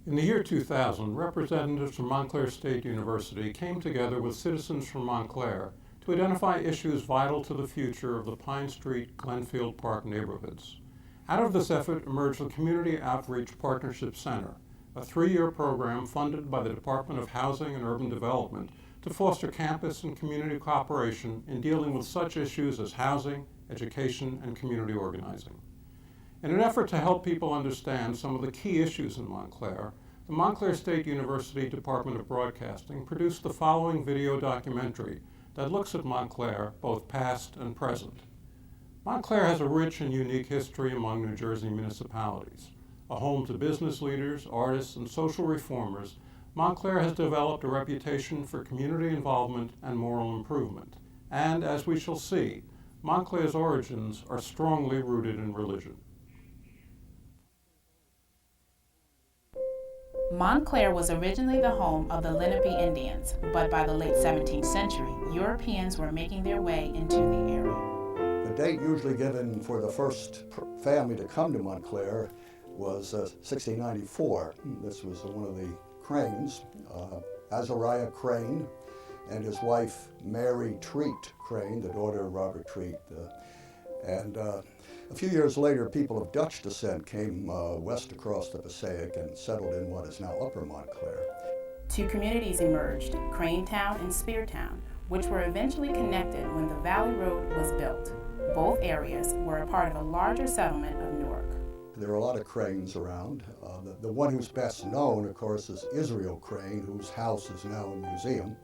In the year 2000, representatives from Montclair State University came together with citizens from Montclair to identify issues vital to the future of the Pine Street, Glenfield Park neighborhoods. Out of this effort emerged the Community Outreach Partnership Center, a 3-year program funded by the Department of Housing and Urban Development to foster campus and community cooperation in dealing with such issues as housing, education, and community organizing. In an effort to help people understand some of the key issues in Montclair, the Montclair State University Department of Broadcasting produced the following video documentary that looks at Montclair, both past and present. Montclair has a rich and unique history among New Jersey municipalities. A home to business leaders, artists, and social reformers, Montclair has developed a reputation for community involvement and moral improvement. And, as we shall see, Montclair's origins are strongly rooted in religion. Montclair was originally the home of the Lenape Indians, but by the late 17th century, Europeans were making their way into the area. The date usually given for the first family to come to Montclair was 1694. This was one of the Cranes, Azariah Crane, and his wife Mary Treat Crane, the daughter of Robert Treat. A few years later, people of Dutch descent came west across the Passaic and settled in what is now Upper Montclair. Two communities emerged, Cranetown and Speartown, which were eventually connected when the Valley Road was built. Both areas were a part of a larger settlement of Newark. There are a lot of Cranes around. The one who's best known, of course, is Israel Crane, whose house is now a museum.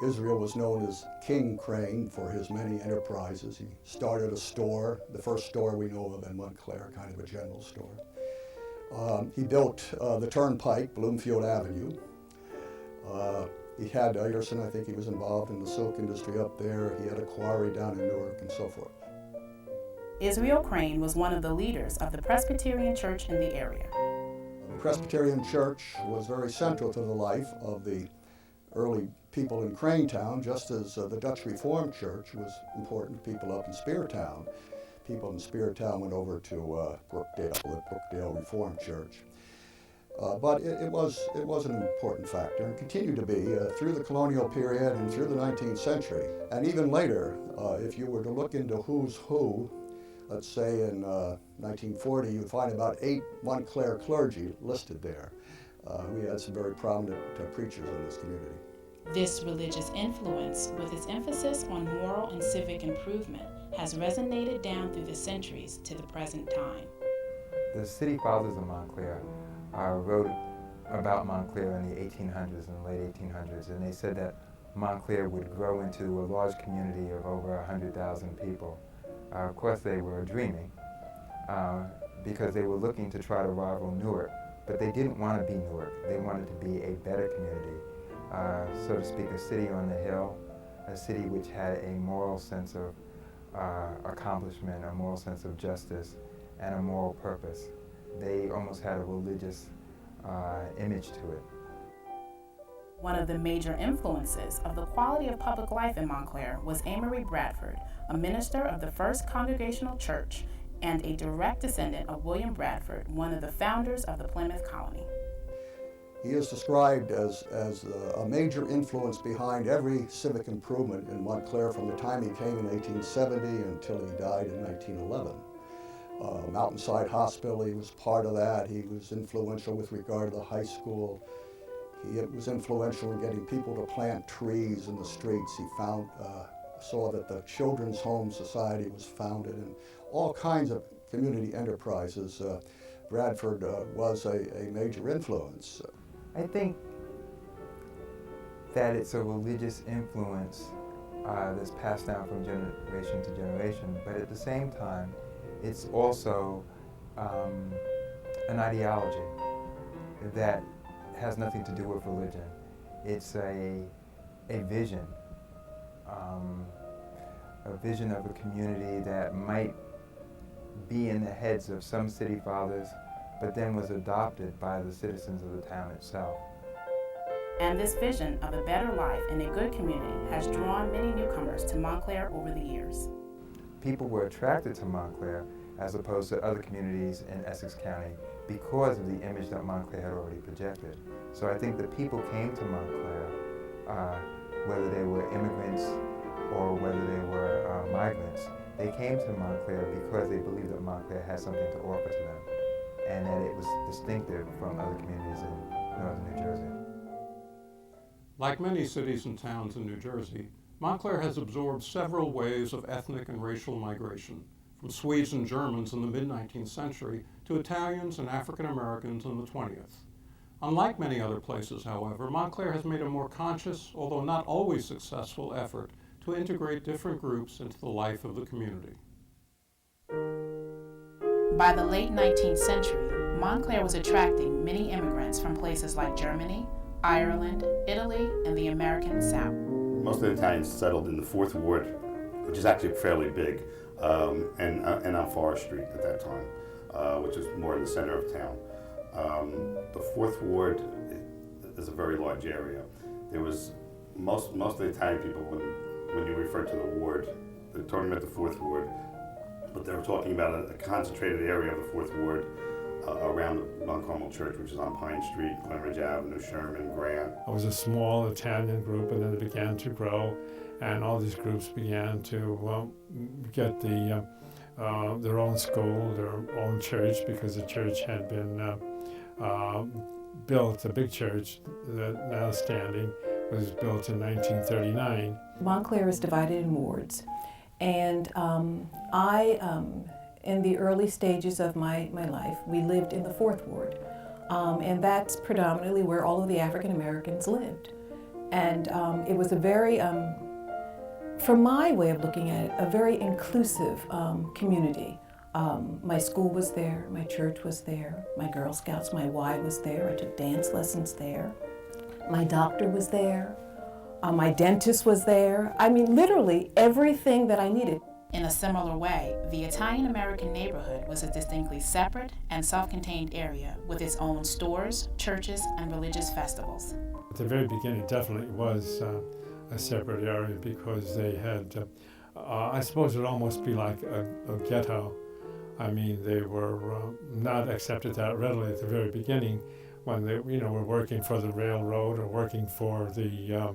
Israel was known as King Crane for his many enterprises. He started a store, the first store we know of in Montclair, kind of a general store. He built the turnpike, Bloomfield Avenue. He had Ayerson, I think he was involved in the silk industry up there. He had a quarry down in Newark and so forth. Israel Crane was one of the leaders of the Presbyterian Church in the area. The Presbyterian Church was very central to the life of the early people in Cranetown, just as the Dutch Reformed Church was important to people up in Speartown. People in Speartown went over to Brookdale, the Brookdale Reformed Church. But it was an important factor and continued to be through the colonial period and through the 19th century. And even later, if you were to look into who's who, let's say in 1940, you'd find about 8 Montclair clergy listed there. We had some very prominent preachers in this community. This religious influence, with its emphasis on moral and civic improvement, has resonated down through the centuries to the present time. The city fathers of Montclair wrote about Montclair in the 1800s and late 1800s, and they said that Montclair would grow into a large community of over 100,000 people. Of course, they were dreaming because they were looking to try to rival Newark, but they didn't want to be Newark. They wanted to be a better community, so to speak, a city on the hill, a city which had a moral sense of accomplishment, a moral sense of justice, and a moral purpose. They almost had a religious image to it. One of the major influences of the quality of public life in Montclair was Amory Bradford, a minister of the First Congregational Church and a direct descendant of William Bradford, one of the founders of the Plymouth Colony. He is described as a major influence behind every civic improvement in Montclair from the time he came in 1870 until he died in 1911. Mountainside Hospital, he was part of that. He was influential with regard to the high school. He was influential in getting people to plant trees in the streets. He saw that the Children's Home Society was founded and all kinds of community enterprises. Bradford was a major influence. I think that it's a religious influence that's passed down from generation to generation, but at the same time, it's also an ideology that has nothing to do with religion. It's a vision, a vision of a community that might be in the heads of some city fathers, but then was adopted by the citizens of the town itself. And this vision of a better life in a good community has drawn many newcomers to Montclair over the years. People were attracted to Montclair as opposed to other communities in Essex County because of the image that Montclair had already projected. So I think the people came to Montclair, whether they were immigrants or whether they were migrants, they came to Montclair because they believed that Montclair had something to offer to them and that it was distinctive from other communities in northern New Jersey. Like many cities and towns in New Jersey, Montclair has absorbed several waves of ethnic and racial migration, from Swedes and Germans in the mid-19th century to Italians and African Americans in the 20th. Unlike many other places, however, Montclair has made a more conscious, although not always successful, effort to integrate different groups into the life of the community. By the late 19th century, Montclair was attracting many immigrants from places like Germany, Ireland, Italy, and the American South. Most of the Italians settled in the 4th Ward, which is actually fairly big, and on Forest Street at that time, which is more in the center of town. The 4th Ward is a very large area. There was most of the Italian people, when you refer to the ward, they're talking about the 4th Ward, but they were talking about a concentrated area of the 4th Ward around the Mount Carmel Church, which is on Pine Street, Glenridge Avenue, Sherman, Grant. It was a small Italian group, and then it began to grow, and all these groups began to get their own school, their own church, because the church had been built. The big church that now standing was built in 1939. Montclair is divided in wards, and in the early stages of my life, we lived in the 4th Ward, and that's predominantly where all of the African Americans lived. And it was a very, from my way of looking at it, a very inclusive community. My school was there, my church was there, my Girl Scouts, my Y was there, I took dance lessons there, my doctor was there, my dentist was there. I mean, literally everything that I needed. In a similar way, the Italian-American neighborhood was a distinctly separate and self-contained area with its own stores, churches, and religious festivals. At the very beginning, it definitely was a separate area because they had, I suppose it would almost be like a ghetto. I mean, they were not accepted that readily at the very beginning when they, were working for the railroad or working for the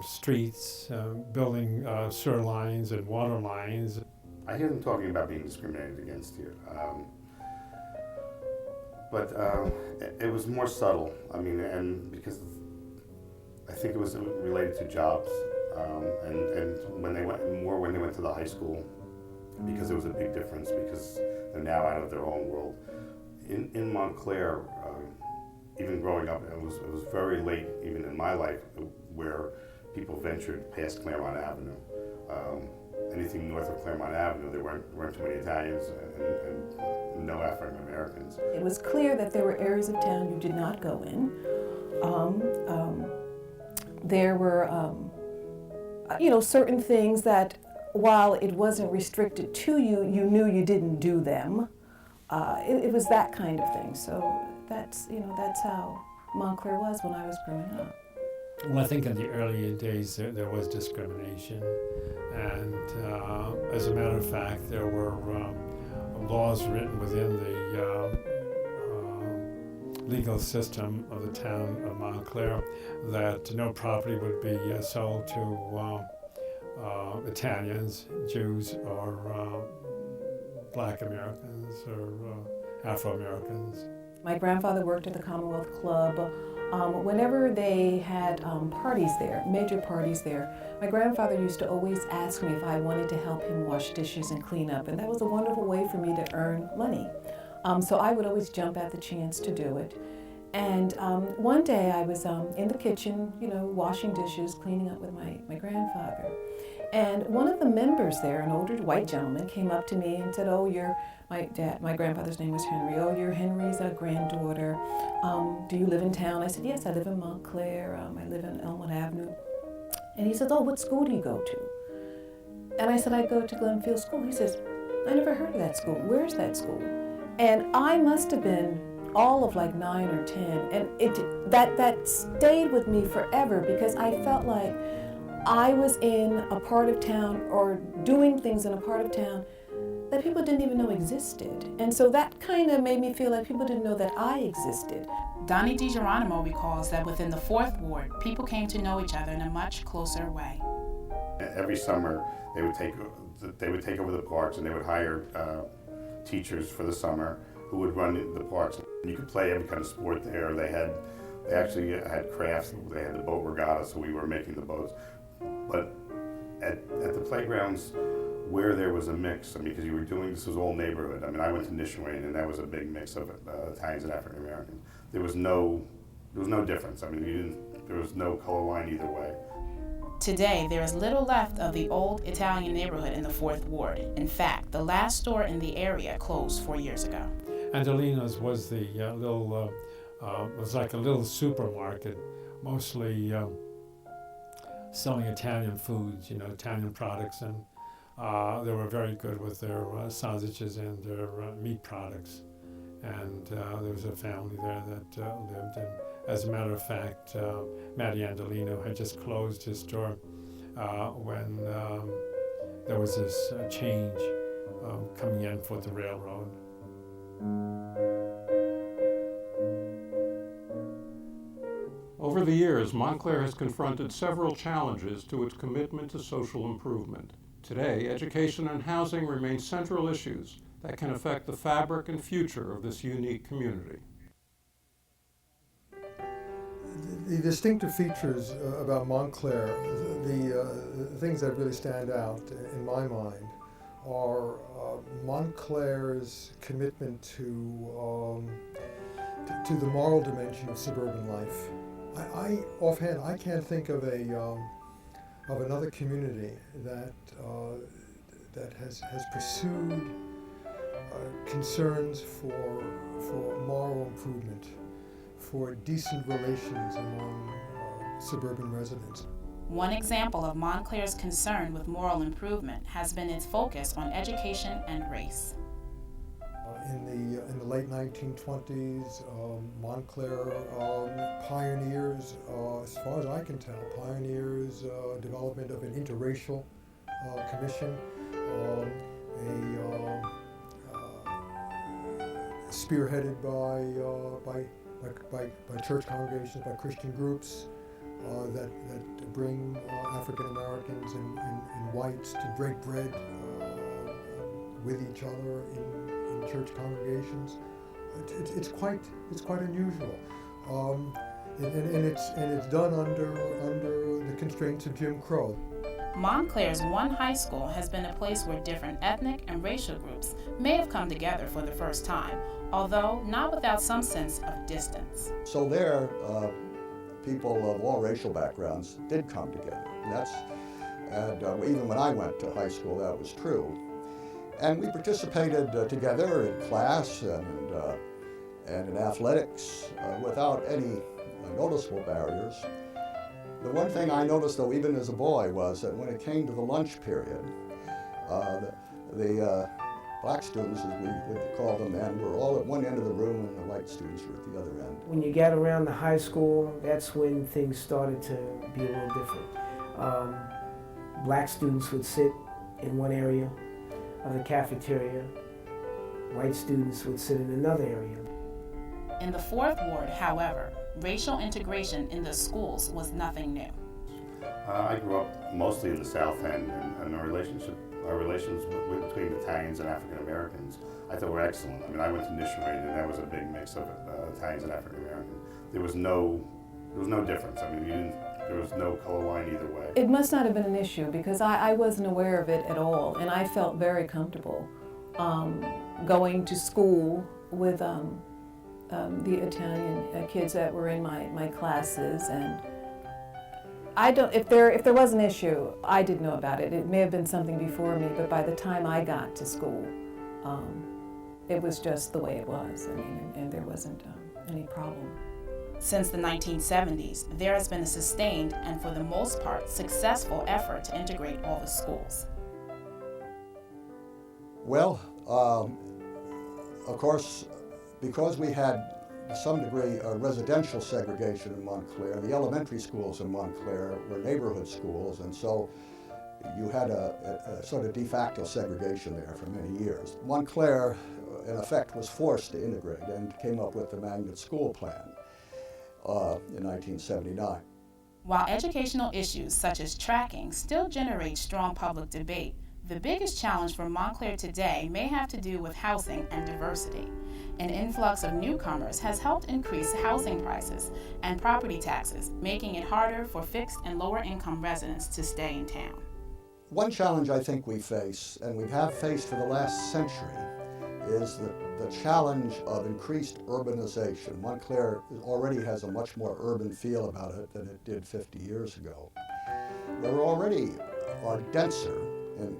streets, building sewer lines and water lines. I hear them talking about being discriminated against here, but it was more subtle. I mean, and because I think it was related to jobs, and when they went to the high school, because there was a big difference because they're now out of their own world. In Montclair, even growing up, it was very late, even in my life, where people ventured past Claremont Avenue. Anything north of Claremont Avenue, there weren't too many Italians and no African Americans. It was clear that there were areas of town you did not go in. There were, certain things that, while it wasn't restricted to you, you knew you didn't do them. It was that kind of thing. So that's how Montclair was when I was growing up. Well, I think in the early days there was discrimination, and as a matter of fact, there were laws written within the legal system of the town of Montclair that no property would be sold to Italians, Jews, or Black Americans, or Afro-Americans. My grandfather worked at the Commonwealth Club. Whenever they had parties there, major parties there, my grandfather used to always ask me if I wanted to help him wash dishes and clean up, and that was a wonderful way for me to earn money. So I would always jump at the chance to do it. And one day I was in the kitchen, washing dishes, cleaning up with my grandfather. And one of the members there, an older white gentleman, came up to me and said, "Oh, my grandfather's name was Henry. Oh, you're Henry's granddaughter. Do you live in town?" I said, "Yes, I live in Montclair. I live in Elmwood Avenue." And he says, "Oh, what school do you go to?" And I said, "I go to Glenfield School." He says, "I never heard of that school. Where's that school?" And I must have been all of like 9 or 10, and that stayed with me forever because I felt like I was in a part of town or doing things in a part of town that people didn't even know existed. And so that kind of made me feel like people didn't know that I existed. Donnie DiGeronimo recalls that within the 4th Ward, people came to know each other in a much closer way. Every summer, they would take over the parks, and they would hire teachers for the summer who would run the parks. You could play every kind of sport there. They actually had crafts. They had the boat regatta, so we were making the boats. But at the playgrounds where there was a mix, I mean, because this was all neighborhood. I mean, I went to Nishnawayne, and that was a big mix of Italians and African Americans. There was no difference. I mean, there was no color line either way. Today, there is little left of the old Italian neighborhood in the 4th Ward. In fact, the last store in the area closed 4 years ago. Angelino's was the was like a little supermarket, mostly selling Italian foods, Italian products, and they were very good with their sausages and their meat products. And there was a family there that lived, and as a matter of fact, Matty Angelino had just closed his store when there was this change coming in for the railroad. Over the years, Montclair has confronted several challenges to its commitment to social improvement. Today, education and housing remain central issues that can affect the fabric and future of this unique community. The distinctive features about Montclair, the things that really stand out in my mind, are Montclair's commitment to the moral dimension of suburban life. Offhand, I can't think of another community that has pursued concerns for moral improvement, for decent relations among suburban residents. One example of Montclair's concern with moral improvement has been its focus on education and race. In the late 1920s, Montclair pioneers, as far as I can tell, development of an interracial commission, spearheaded by church congregations, by Christian groups that bring African Americans and whites to break bread with each other in church congregations. It's quite unusual, and it's done under the constraints of Jim Crow. Montclair's one high school has been a place where different ethnic and racial groups may have come together for the first time, although not without some sense of distance. So there, people of all racial backgrounds did come together. And even when I went to high school, that was true. And we participated together in class and in athletics without any noticeable barriers. The one thing I noticed, though, even as a boy, was that when it came to the lunch period, the black students, as we would call them then, were all at one end of the room and the white students were at the other end. When you get around the high school, that's when things started to be a little different. Black students would sit in one area of the cafeteria. White students would sit in another area. In the 4th Ward, however, racial integration in the schools was nothing new. I grew up mostly in the South End, and our relations between Italians and African Americans, I thought, were excellent. I mean, I went to Nishnawayne, and that was a big mix of Italians and African Americans. There was no difference. I mean, there was no color line either way. It must not have been an issue because I wasn't aware of it at all, and I felt very comfortable going to school with the Italian kids that were in my classes, and if there was an issue, I didn't know about it. It may have been something before me, but by the time I got to school, it was just the way it was. I mean, and there wasn't any problem. Since the 1970s, there has been a sustained and, for the most part, successful effort to integrate all the schools. Well, of course, because we had to some degree residential segregation in Montclair, the elementary schools in Montclair were neighborhood schools, and so you had a sort of de facto segregation there for many years. Montclair, in effect, was forced to integrate and came up with the Magnet School Plan in 1979. While educational issues such as tracking still generate strong public debate, the biggest challenge for Montclair today may have to do with housing and diversity. An influx of newcomers has helped increase housing prices and property taxes, making it harder for fixed and lower income residents to stay in town. One challenge I think we face, and we have faced for the last century, is the challenge of increased urbanization. Montclair already has a much more urban feel about it than it did 50 years ago. We already are denser in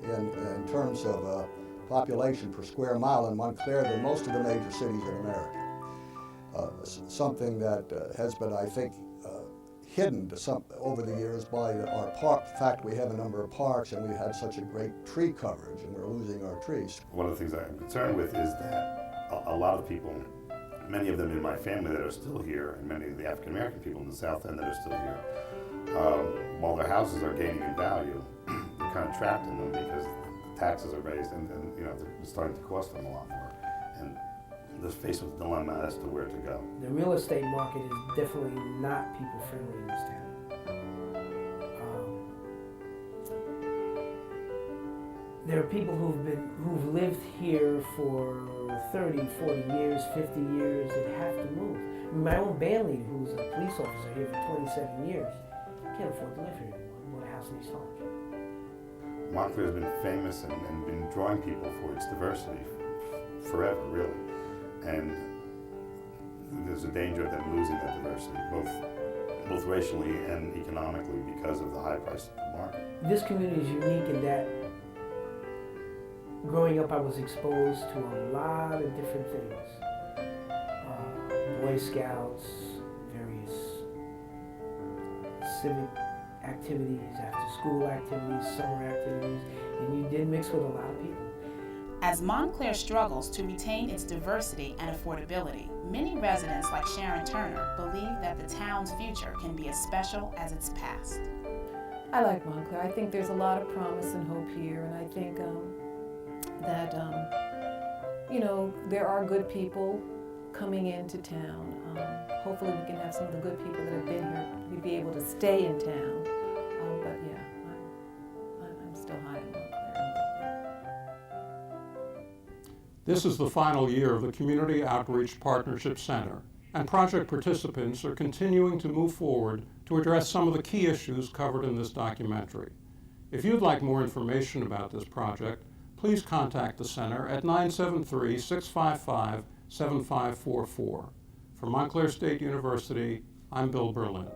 terms of population per square mile in Montclair than most of the major cities in America. Something that has been, I think, hidden to some over the years by our park. In fact, we have a number of parks and we had such a great tree coverage and we're losing our trees. One of the things I'm concerned with is that a lot of people, many of them in my family that are still here, and many of the African American people in the South End that are still here, while their houses are gaining in value, they're kind of trapped in them because the taxes are raised and you know, they're starting to cost them a lot more. And they're faced with a dilemma as to where to go. The real estate market is definitely not people-friendly in this town. There are people who've lived here for 30, 40 years, 50 years, that have to move. My own band leader, who's a police officer here for 27 years, can't afford to live here anymore. He bought a house in East Orange. Montclair has been famous and been drawing people for its diversity forever, really. And there's a danger of them losing that diversity, both racially and economically, because of the high price of the market. This community is unique in that growing up I was exposed to a lot of different things. Boy Scouts, various civic activities, after school activities, summer activities, and you did mix with a lot of people. As Montclair struggles to retain its diversity and affordability, many residents like Sharon Turner believe that the town's future can be as special as its past. I like Montclair. I think there's a lot of promise and hope here, and I think that you know, there are good people coming into town. Hopefully we can have some of the good people that have been here to be able to stay in town. But yeah, I'm still high on Montclair. This is the final year of the Community Outreach Partnership Center, and project participants are continuing to move forward to address some of the key issues covered in this documentary. If you'd like more information about this project, please contact the Center at 973-655-7544. From Montclair State University, I'm Bill Berlin.